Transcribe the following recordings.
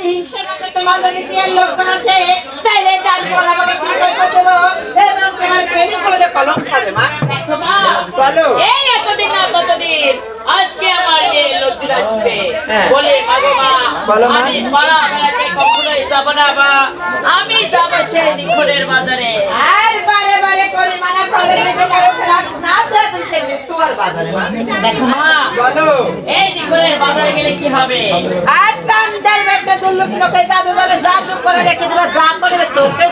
হিংসা করতে তোমার যদি প্রিয় লোক আছে চাইলে দান করা আমাকে কি করতে দেবো এবং তোমার প্রেমিক করে যে কলম খাবে মা বলো এই এতদিন না ততদিন আজকে আমার এই লোকটি আসবে বলে মা আমি পাড়া বেড়াতে কখনোই যাব না মা আমি যাব সেই নিখোঁজের বাজারে আর বারে বারে করে মানা করে দেখে যাও না তো তুমি সেই নিখোঁজের বাজারে দেখো মা বলো এই নিখোঁজের বাজারে গেলে কি হবে আর তাম দরবারটা দুলুক লোকে দাদু দাদু জাদু করে রেখে দেবা যা করে তোকে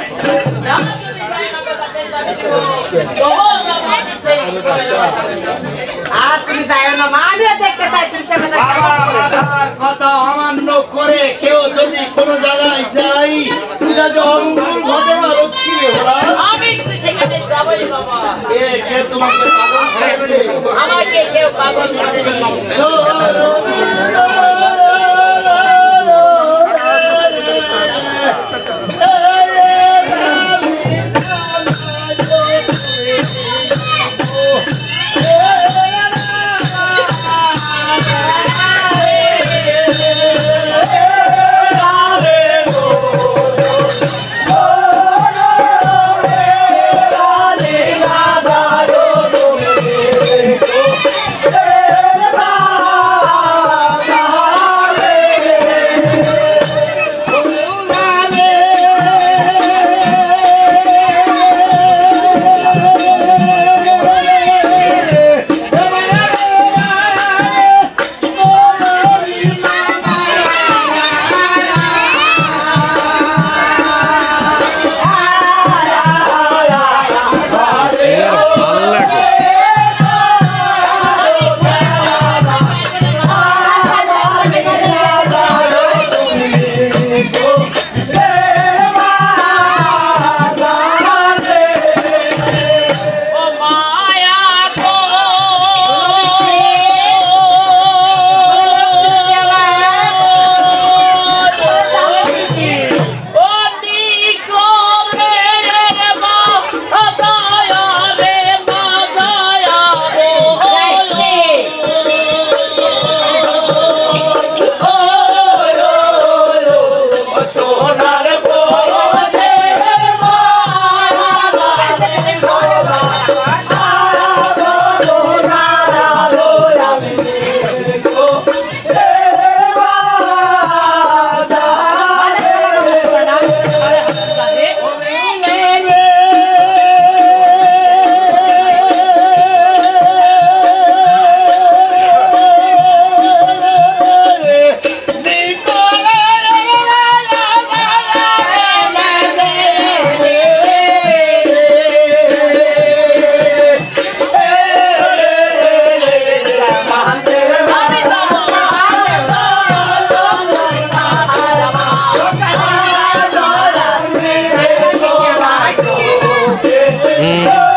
আর তুমি যাও না মা আমি দেখতে চাই তুমি সামনে কথা অমান্য করে কেউ যদি কোনো জায়গায় যাই এটা যে অমঙ্গল ঘটে না লক্ষ্মী আমি সেখানে যাবই বাবা কে তোমাকে পাগল করেছে আমাকে কেউ পাগল করেনি Mm.